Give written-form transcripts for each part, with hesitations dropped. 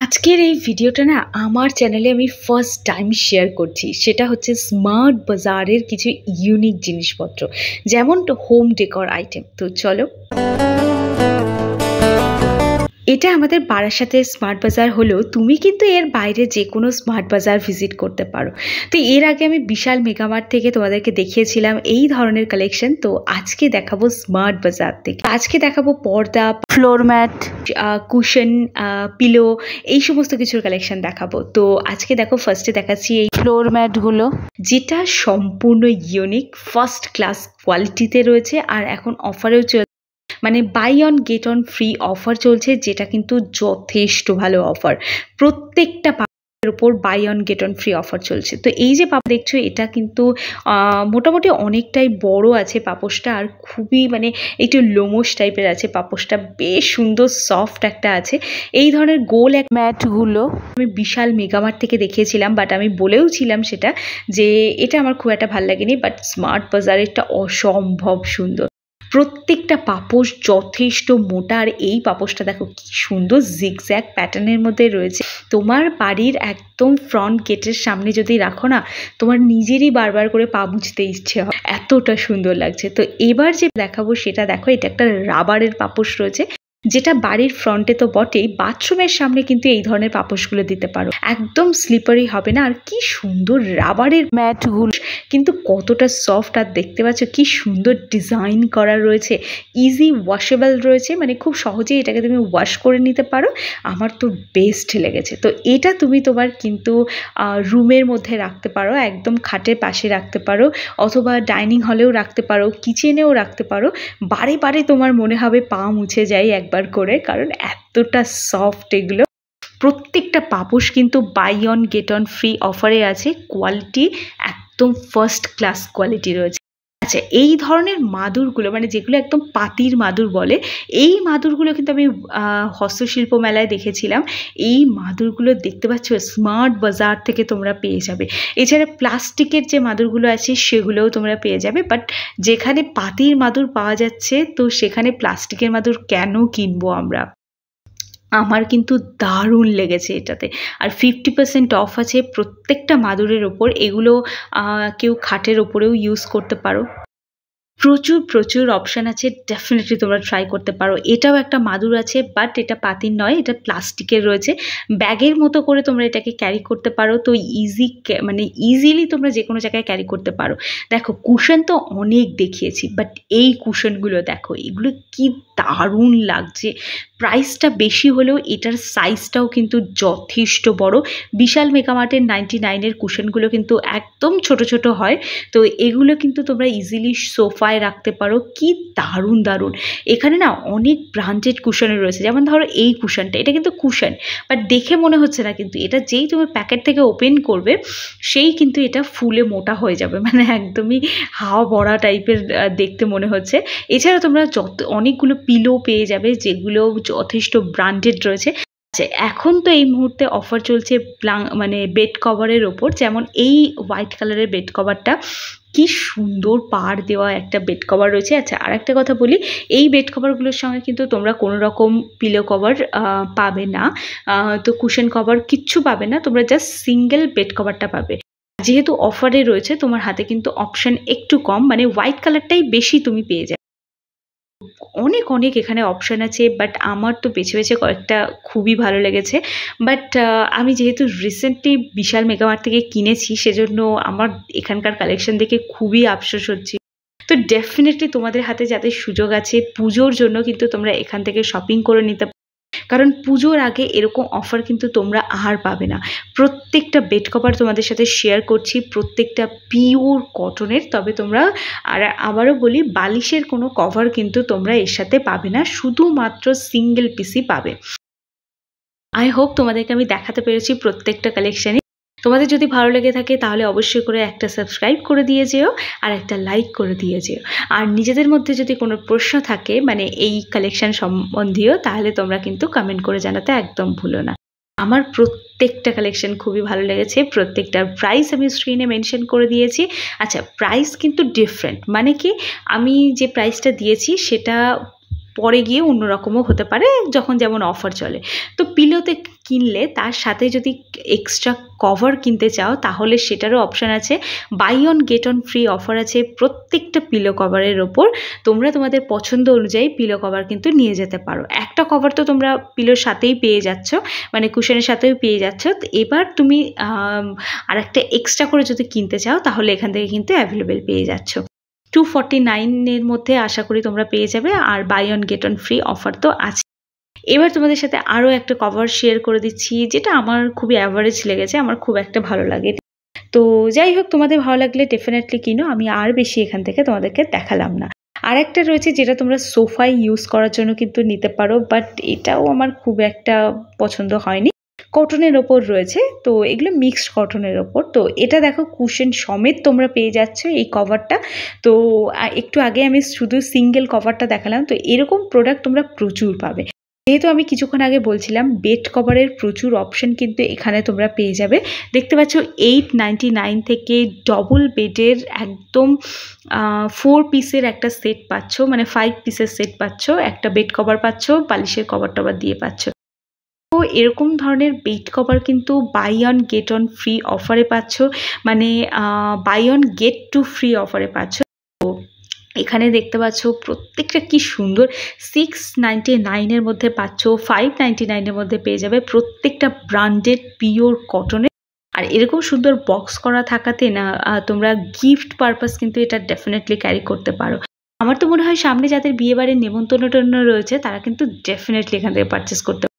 আজকের এই ভিডিওটা না আমার চ্যানেলে আমি ফার্স্ট টাইম শেয়ার করছি। সেটা হচ্ছে স্মার্ট বাজারের কিছু ইউনিক জিনিসপত্র, যেমন হোম ডেকর আইটেম। তো চলো, এটা আমাদের বারাসাতের স্মার্ট বাজার হলেও তুমি কিন্তু এর বাইরে যে কোনো স্মার্ট বাজার ভিজিট করতে পারো। তো এর আগে আমি বিশাল মেগামার্ট থেকে তোমাদেরকে দেখিয়েছিলাম এই ধরনের কালেকশন। তো আজকে দেখাবো স্মার্ট বাজার থেকে। আজকে দেখাবো পর্দা, ফ্লোর ম্যাট, কুশন, পিলো, এই সমস্ত কিছুর কালেকশন দেখাবো। তো আজকে দেখো, ফার্স্টে দেখাচ্ছি এই ফ্লোর ম্যাটগুলো, যেটা সম্পূর্ণ ইউনিক, ফার্স্ট ক্লাস কোয়ালিটিতে রয়েছে। আর এখন অফারেও মানে buy one get one free offer চলছে, যেটা কিন্তু যথেষ্ট ভালো অফার। প্রত্যেকটা পাপের উপর buy one get one free offer চলছে। তো এই যে পাপ দেখছো, এটা কিন্তু মোটামুটি অনেকটাই বড় আছে পাপোশটা, আর খুবই মানে একটু লোমশ টাইপের আছে পাপোশটা, বেশ সুন্দর সফট একটা আছে। এই ধরনের গোল এক ম্যাটগুলো আমি বিশাল মেগামার্ট থেকে দেখিয়েছিলাম, বাট আমি বলেও ছিলাম সেটা যে এটা আমার খুব একটা ভালো লাগেনি, বাট স্মার্ট বাজারেরটা অসম্ভব সুন্দর। প্রত্যেকটা পাপোশ যথেষ্ট মোটা, আর এই পাপোশটা দেখো কি সুন্দর জিগজ্যাগ প্যাটার্নের মধ্যে রয়েছে। তোমার বাড়ির একদম ফ্রন্ট গেটের সামনে যদি রাখো না, তোমার নিজেরই বারবার করে পা মুছতে ইচ্ছে হয়, এতটা সুন্দর লাগছে। তো এবার যে দেখাবো সেটা দেখো, এটা একটা রাবারের পাপোশ রয়েছে, যেটা বাড়ির ফ্রন্টে তো বটেই, বাথরুমের সামনে কিন্তু এই ধরনের পাপোশগুলো দিতে পারো, একদম স্লিপারি হবে না। আর কি সুন্দর রাবারের ম্যাটগুলো, কিন্তু কতটা সফট, আর দেখতে পাচ্ছ কি সুন্দর ডিজাইন করা রয়েছে, ইজি ওয়াশেবল রয়েছে, মানে খুব সহজেই এটাকে তুমি ওয়াশ করে নিতে পারো। আমার তো বেস্ট লেগেছে। তো এটা তুমি তোমার কিন্তু রুমের মধ্যে রাখতে পারো, একদম খাটের পাশে রাখতে পারো, অথবা ডাইনিং হলেও রাখতে পারো, কিচেনেও রাখতে পারো। বারে বারে তোমার মনে হবে পা মুছে যাই একবার করে, কারণ এতটা সফট এগুলো। প্রত্যেকটা পাপোশ কিন্তু buy one get one free অফারে আছে, কোয়ালিটি একদম ফার্স্ট ক্লাস কোয়ালিটি রয়েছে। আচ্ছা, এই ধরনের মাদুরগুলো, মানে যেগুলো একদম পাতির মাদুর বলে, এই মাদুরগুলো কিন্তু আমি হস্তশিল্প মেলায় দেখেছিলাম। এই মাদুরগুলো দেখতে পাচ্ছ স্মার্ট বাজার থেকে তোমরা পেয়ে যাবে। এছাড়া প্লাস্টিকের যে মাদুরগুলো আছে সেগুলোও তোমরা পেয়ে যাবে, বাট যেখানে পাতির মাদুর পাওয়া যাচ্ছে, তো সেখানে প্লাস্টিকের মাদুর কেন কিনবো আমরা? আমার কিন্তু দারুণ লেগেছে এটাতে। আর 50% অফ আছে প্রত্যেকটা মাদুরের ওপর। এগুলো কেউ খাটের ওপরেও ইউজ করতে পারো। প্রচুর প্রচুর অপশান আছে, ডেফিনেটলি তোমরা ট্রাই করতে পারো। এটাও একটা মাদুর আছে, বাট এটা পাতির নয়, এটা প্লাস্টিকের রয়েছে। ব্যাগের মতো করে তোমরা এটাকে ক্যারি করতে পারো, তো মানে ইজিলি তোমরা যে কোনো জায়গায় ক্যারি করতে পারো। দেখো, কুশন তো অনেক দেখিয়েছি, বাট এই কুশনগুলো দেখো, এগুলো কি দারুণ লাগছে। প্রাইসটা বেশি হলেও এটার সাইজটাও কিন্তু যথেষ্ট বড়। বিশাল মেগামার্টের 99-এর কুশনগুলো কিন্তু একদম ছোট ছোট হয়, তো এগুলো কিন্তু তোমরা ইজিলি সোফায় রাখতে পারো। কি দারুণ দারুণ! এখানে না অনেক ব্রান্ডেড কুশনও রয়েছে, যেমন ধরো এই কুশনটা, এটা কিন্তু কুশন, বাট দেখে মনে হচ্ছে না, কিন্তু এটা যেই তুমি প্যাকেট থেকে ওপেন করবে সেই কিন্তু এটা ফুলে মোটা হয়ে যাবে, মানে একদমই হাওয়া ভরা টাইপের দেখতে মনে হচ্ছে। এছাড়া তোমরা অনেকগুলো পিলো পেয়ে যাবে, যেগুলো যথেষ্ট ব্র্যান্ডেড রয়েছে। এখন তো এই মুহূর্তে অফার চলছে মানে বেড কভারের ওপর, যেমন এই হোয়াইট কালারের বেড কভারটা, কি সুন্দর পাড় দেওয়া একটা বেড কভার রয়েছে। আচ্ছা, আর একটা কথা বলি, এই বেড কভারগুলোর সঙ্গে কিন্তু তোমরা কোনো রকম পিলো কভার পাবে না, তো কুশন কভার কিচ্ছু পাবে না, তোমরা জাস্ট সিঙ্গেল বেড কভারটা পাবে। যেহেতু অফারে রয়েছে, তোমার হাতে কিন্তু অপশান একটু কম, মানে হোয়াইট কালারটাই বেশি তুমি পেয়ে যাবে। অনেক অনেক এখানে অপশান আছে, বাট আমার তো বেছে বেছে কয়েকটা খুবই ভালো লেগেছে। বাট আমি যেহেতু রিসেন্টলি বিশাল মেগামার্ট থেকে কিনেছি, সেজন্য আমার এখানকার কালেকশন দেখে খুবই আফসোস হচ্ছে। তো ডেফিনেটলি তোমাদের হাতে যাতে সুযোগ আছে, পুজোর জন্য কিন্তু তোমরা এখান থেকে শপিং করে নিতে পারো, কারণ পুজোর আগে এরকম অফার কিন্তু তোমরা আর পাবে না। প্রত্যেকটা বেড কভার তোমাদের সাথে শেয়ার করছি, প্রত্যেকটা পিওর কটনের। তবে তোমরা, আর আবারও বলি, বালিশের কোনো কভার কিন্তু তোমরা এর সাথে পাবে না, শুধুমাত্র সিঙ্গেল পিসই পাবে। আই হোপ তোমাদেরকে আমি দেখাতে পেরেছি প্রত্যেকটা কালেকশানই। তোমাদের যদি ভালো লেগে থাকে তাহলে অবশ্যই করে একটা সাবস্ক্রাইব করে দিয়ে যেও, আর একটা লাইক করে দিয়ে যেও। আর নিজেদের মধ্যে যদি কোনো প্রশ্ন থাকে মানে এই কালেকশন সম্বন্ধীয়, তাহলে তোমরা কিন্তু কমেন্ট করে জানাতে একদম ভুলো না। আমার প্রত্যেকটা কালেকশন খুবই ভালো লেগেছে। প্রত্যেকটার প্রাইস আমি স্ক্রিনে মেনশন করে দিয়েছি। আচ্ছা, প্রাইস কিন্তু ডিফারেন্ট, মানে কি, আমি যে প্রাইসটা দিয়েছি সেটা পরে গিয়ে অন্যরকমও হতে পারে, যখন যেমন অফার চলে। তো পিলোতে কিনলে তার সাথে যদি এক্সট্রা কভার কিনতে চাও তাহলে সেটারও অপশান আছে। Buy one get one free offer আছে প্রত্যেকটা পিলো কভারের ওপর। তোমরা তোমাদের পছন্দ অনুযায়ী পিলো কভার কিন্তু নিয়ে যেতে পারো। একটা কভার তো তোমরা পিলোর সাথেই পেয়ে যাচ্ছ, মানে কুশনের সাথেও পেয়ে যাচ্ছ। এবার তুমি আর একটা এক্সট্রা করে যদি কিনতে চাও তাহলে এখান থেকে কিন্তু অ্যাভেলেবেল পেয়ে যাচ্ছ। 249 মধ্যে আশা করি তোমরা পেয়ে যাবে। আর buy one get one free offer তো আছে। এবার তোমাদের সাথে আরও একটা কভার শেয়ার করে দিচ্ছি, যেটা আমার খুবই অ্যাভারেজ লেগেছে, আমার খুব একটা ভালো লাগে। তো যাই হোক, তোমাদের ভালো লাগলে ডেফিনেটলি কিনো, আমি আর বেশি এখান থেকে তোমাদেরকে দেখালাম না। আর একটা রয়েছে যেটা তোমরা সোফায় ইউজ করার জন্য কিন্তু নিতে পারো, বাট এটাও আমার খুব একটা পছন্দ হয়নি। কটনের ওপর রয়েছে, তো এগুলো মিক্সড কটনের ওপর। তো এটা দেখো কুশন সমেত তোমরা পেয়ে যাচ্ছ এই কভারটা। তো একটু আগে আমি শুধু সিঙ্গেল কভারটা দেখালাম, তো এরকম প্রোডাক্ট তোমরা প্রচুর পাবে। যেহেতু আমি কিছুক্ষণ আগে বলছিলাম বেড কভারের প্রচুর অপশন কিন্তু এখানে তোমরা পেয়ে যাবে। দেখতে পাচ্ছ 899 থেকে ডবল বেডের একদম 4 পিসের একটা সেট পাচ্ছ, মানে 5 পিসের সেট পাচ্ছ, একটা বেড কভার পাচ্ছ, বালিশের কভার টভার দিয়ে পাচ্ছ। তো এরকম ধরনের বেড কভার কিন্তু buy one get one free অফারে পাচ্ছ, মানে buy one get two free অফারে পাচ্ছ। তো এখানে দেখতে পাচ্ছ প্রত্যেকটা কি সুন্দর, 699 মধ্যে পাচ্ছ, 599 মধ্যে পেয়ে যাবে। প্রত্যেকটা ব্র্যান্ডেড পিওর কটনের। আর এরকম সুন্দর বক্স করা থাকাতে না তোমরা গিফট পারপাস কিন্তু এটা ডেফিনেটলি ক্যারি করতে পারো। আমার তো মনে হয় সামনে যাদের বিয়েবাড়ির নেমন্তন্ন রয়েছে তারা কিন্তু ডেফিনেটলি এখান থেকে পারচেস করতে পারো।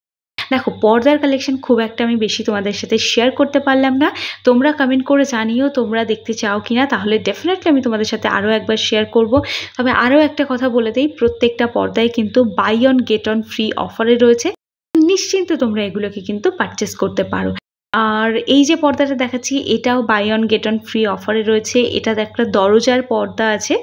দেখো পর্দার কালেকশন খুব একটা আমি বেশি তোমাদের সাথে শেয়ার করতে পারলাম না। তোমরা কমেন্ট করে জানিও তোমরা দেখতে চাও কিনা, তাহলে ডেফিনেটলি আমি তোমাদের সাথে আরও একবার শেয়ার করব। তবে আরও একটা কথা বলে দিই, প্রত্যেকটা পর্দায় কিন্তু buy one get one free অফারে রয়েছে। নিশ্চিন্তে তোমরা এগুলোকে কিন্তু পারচেস করতে পারো। আর এই যে পর্দাটা দেখাচ্ছি এটাও buy one get one free অফারে রয়েছে। এটা একটা দরজার পর্দা আছে,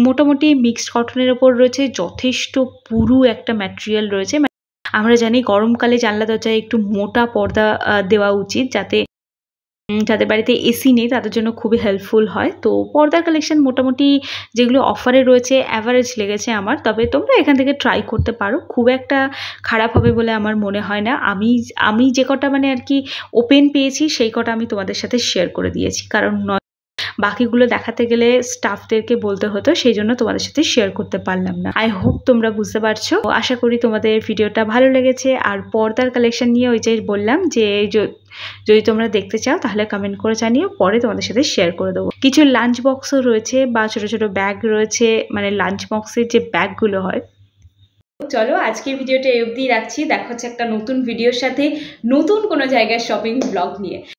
মোটামুটি মিক্সড কটনের ওপর রয়েছে, যথেষ্ট পুরু একটা ম্যাটেরিয়াল রয়েছে। আমরা জানি গরমকালে জানলা দরজায় একটু মোটা পর্দা দেওয়া উচিত, যাতে যাদের বাড়িতে এসি নেই তাদের জন্য খুবই হেল্পফুল হয়। তো পর্দার কালেকশন মোটামুটি যেগুলো অফারে রয়েছে অ্যাভারেজ লেগেছে আমার। তবে তোমরা এখান থেকে ট্রাই করতে পারো, খুব একটা খারাপ হবে বলে আমার মনে হয় না। আমি যে কটা মানে আর কি ওপেন পেয়েছি সেই কটা আমি তোমাদের সাথে শেয়ার করে দিয়েছি, কারণ বাকিগুলো দেখাতে গেলে স্টাফদেরকে বলতে হতো, সেই জন্য তোমাদের সাথে শেয়ার করতে পারলাম না। আই হোপ তোমরা বুঝতে পারছো। আশা করি তোমাদের ভিডিওটা ভালো লেগেছে। আর পর্দার কালেকশন নিয়ে ওই যে বললাম যে যদি তোমরা দেখতে চাও তাহলে কমেন্ট করে জানিও, পরে তোমাদের সাথে শেয়ার করে দেবো। কিছু লাঞ্চ বক্সও রয়েছে বা ছোট ছোট ব্যাগ রয়েছে, মানে লাঞ্চ বক্সের যে ব্যাগগুলো হয়। চলো আজকের ভিডিওটা এই অবধি রাখছি। দেখা হচ্ছে একটা নতুন ভিডিওর সাথে, নতুন কোনো জায়গায় শপিং ব্লগ নিয়ে।